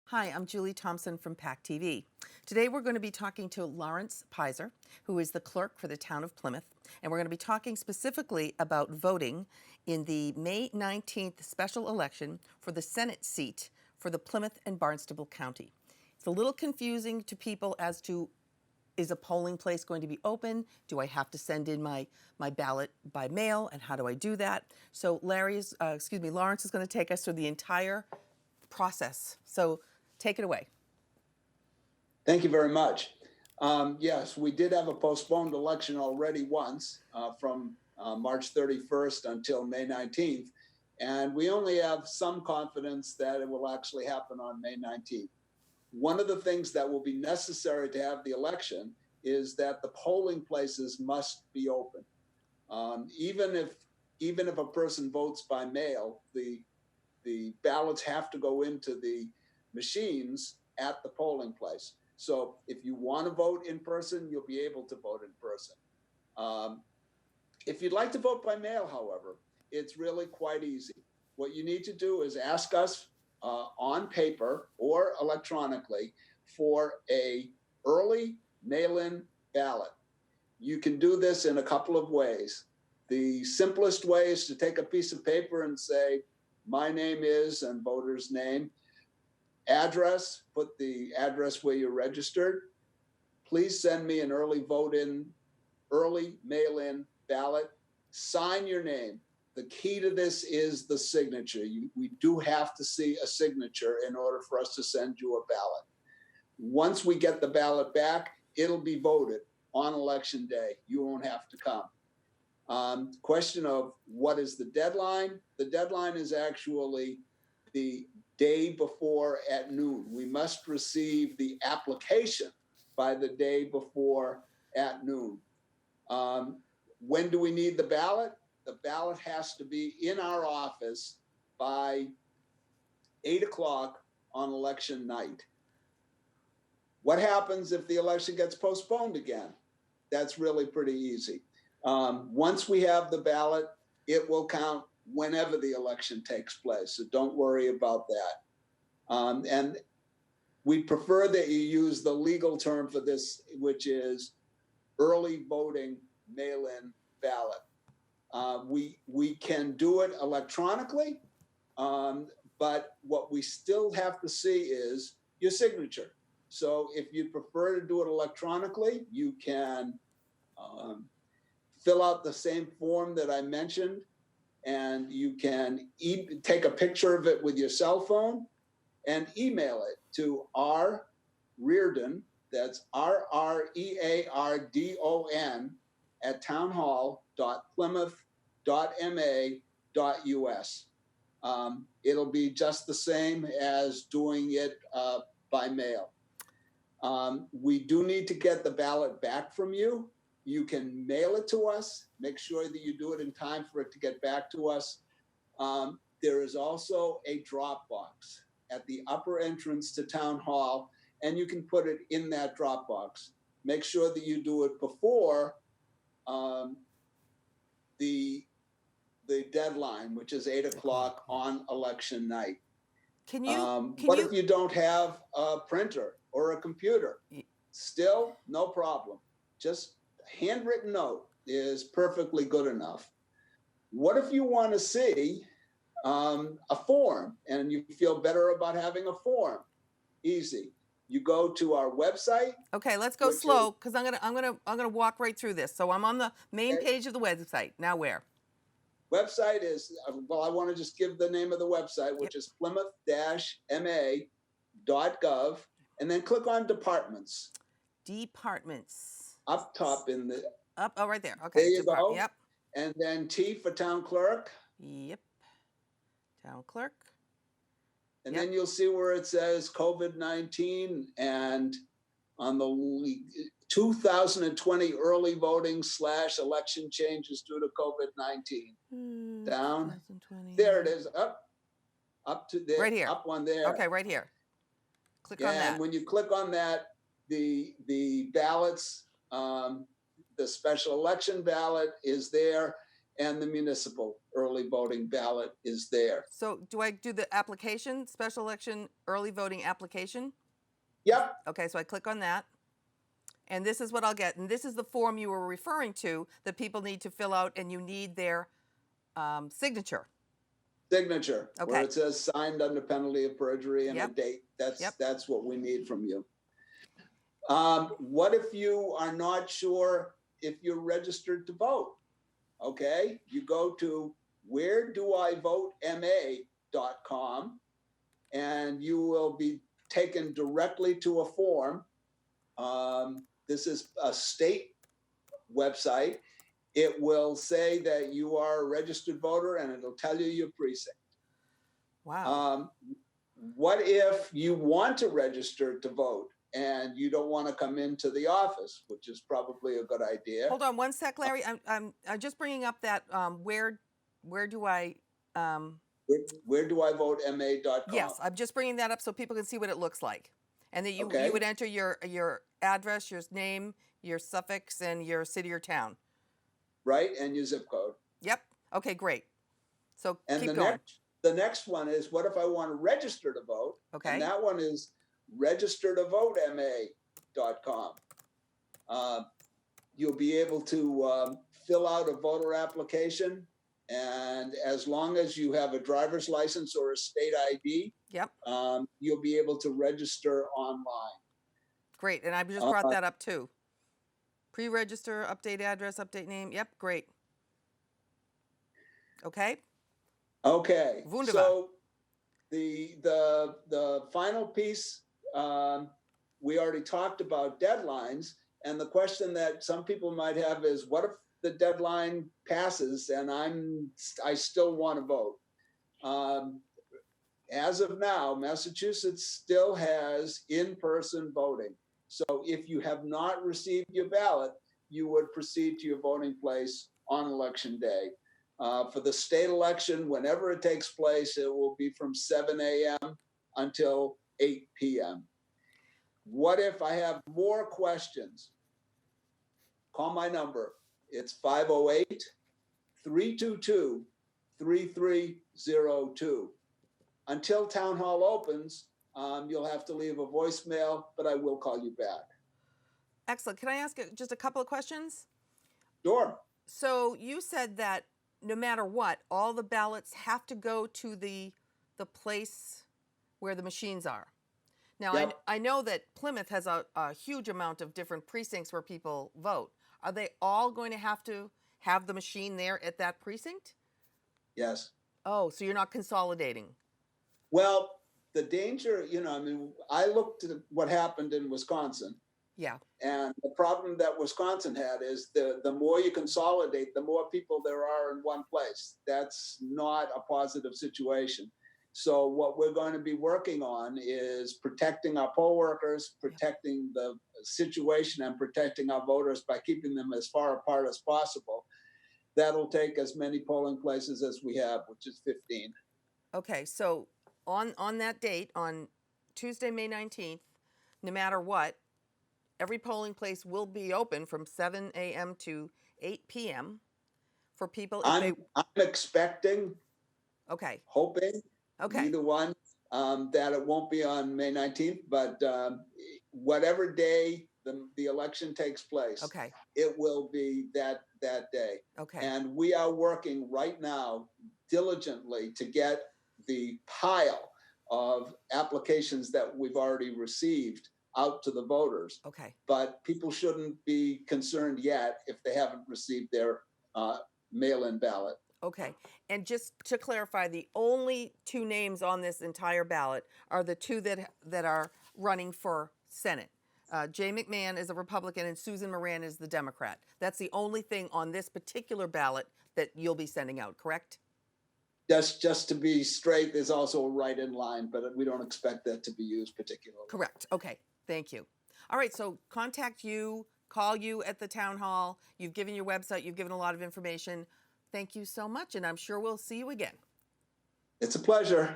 Hi, I'm Julie Thompson from PACTV. Today we're going to be talking to Laurence Pizer, who is the clerk for the town of Plymouth, and we're going to be talking specifically about voting in the May 19th special election for the Senate seat for the Plymouth and Barnstable County. It's a little confusing to people as to, is a polling place going to be open? Do I have to send in my ballot by mail, and how do I do that? So Laurence is going to take us through the entire process. So take it away. Thank you very much. Yes, we did have a postponed election already once from March 31st until May 19th, and we only have some confidence that it will actually happen on May 19th. One of the things that will be necessary to have the election is that the polling places must be open. Even if a person votes by mail, the ballots have to go into the machines at the polling place. So if you want to vote in person, you'll be able to vote in person. If you'd like to vote by mail, however, it's really quite easy. What you need to do is ask us on paper or electronically for a early mail-in ballot. You can do this in a couple of ways. The simplest way is to take a piece of paper and say, my name is, and voter's name, address, put the address where you're registered. Please send me an early mail-in ballot. Sign your name. The key to this is the signature. We do have to see a signature in order for us to send you a ballot. Once we get the ballot back, it'll be voted on election day. You won't have to come. Question of what is the deadline? The deadline is actually the day before at noon. We must receive the application by the day before at noon. When do we need the ballot? The ballot has to be in our office by 8 o'clock on election night. What happens if the election gets postponed again? That's really pretty easy. Once we have the ballot, it will count whenever the election takes place. So don't worry about that. And we prefer that you use the legal term for this, which is early voting mail-in ballot. We can do it electronically, but what we still have to see is your signature. So if you prefer to do it electronically, you can fill out the same form that I mentioned, and you can take a picture of it with your cell phone and email it to R. Reardon, that's RREARDON, at townhall.plymouth.ma.us. It'll be just the same as doing it by mail. We do need to get the ballot back from you. You can mail it to us. Make sure that you do it in time for it to get back to us. There is also a drop box at the upper entrance to Town Hall, and you can put it in that drop box. Make sure that you do it before the deadline, which is 8 o'clock on election night. If you don't have a printer or a computer? Still, no problem. Just a handwritten note is perfectly good enough. What if you want to see a form and you feel better about having a form? Easy. You go to our website. Okay, let's go slow because I'm gonna walk right through this. So I'm on the main page of the website. Now where? Website is, well, I want to just give the name of the website, which is plymouth-ma.gov, and then click on departments. Departments. Up top in the... Up, oh, right there. Okay. There you go. Yep. And then T for town clerk. Yep. Town clerk. And then you'll see where it says COVID-19, and on the 2020 early voting / election changes due to COVID-19. Down. There it is. Up to there. Right here. Up one there. Okay, right here. Click on that. And when you click on that, the ballots, the special election ballot is there. and the municipal early voting ballot is there. So do I do the application, special election early voting application? Yep, Okay, so I click on that. And this is what I'll get. And this is the form you were referring to that people need to fill out, and you need their signature. signature, where Okay. it says signed under penalty of perjury and Yep. a date. Yep. That's what we need from you. What if you are not sure if you're registered to vote? Okay, you go to wheredoivotema.com and you will be taken directly to a form. This is a state website. It will say that you are a registered voter and it'll tell you your precinct. Wow. What if you want to register to vote and you don't want to come into the office, which is probably a good idea? Hold on one sec, Larry. I'm just bringing up that where do I wheredoivotema.com. Yes, I'm just bringing that up so people can see what it looks like, and that you Okay. you would enter your address, your name, your suffix, and your city or town. Right, and your zip code. Yep. Okay, great. So And keep going. the next one is, what if I want to register to vote? Okay. And that one is registertovotema.com. You'll be able to fill out a voter application, and as long as you have a driver's license or a state ID, Yep. You'll be able to register online. Great. And I just brought that up too. Pre-register, update address, update name. Yep. Great. Okay. Okay. Wunderbar. So the final piece, we already talked about deadlines, and the question that some people might have is, what if the deadline passes and I still want to vote? As of now, Massachusetts still has in-person voting. So if you have not received your ballot, you would proceed to your voting place on election day. For the state election, whenever it takes place, it will be from 7 a.m. until 8 p.m. What if I have more questions? Call my number. It's 508-322-3302. Until town hall opens, you'll have to leave a voicemail, but I will call you back. Excellent. Can I ask just a couple of questions? Sure. So you said that no matter what, all the ballots have to go to the place where the machines are. Now, Yep. I know that Plymouth has a huge amount of different precincts where people vote. Are they all going to have the machine there at that precinct? Yes. Oh, so you're not consolidating. Well, the danger, I looked at what happened in Wisconsin. Yeah. And the problem that Wisconsin had is the more you consolidate, the more people there are in one place. That's not a positive situation. So what we're going to be working on is protecting our poll workers, protecting the situation, and protecting our voters by keeping them as far apart as possible. That'll take as many polling places as we have, which is 15. Okay, so on that date, on Tuesday, May 19th, no matter what, every polling place will be open from 7 a.m. to 8 p.m. for people. I'm expecting, hoping, Okay. either one, that it won't be on May 19th, but whatever day the election takes place, it will be that day. Okay. And we are working right now diligently to get the pile of applications that we've already received out to the voters. Okay. But people shouldn't be concerned yet if they haven't received their mail-in ballot. Okay. And just to clarify, the only two names on this entire ballot are the two that are running for Senate. Jay McMahon is a Republican and Susan Moran is the Democrat. That's the only thing on this particular ballot that you'll be sending out, correct? Just to be straight, there's also a write-in line, but we don't expect that to be used particularly. Correct. Okay. Thank you. All right. So contact you, call you at the town hall. You've given your website. You've given a lot of information. Thank you so much. And I'm sure we'll see you again. It's a pleasure.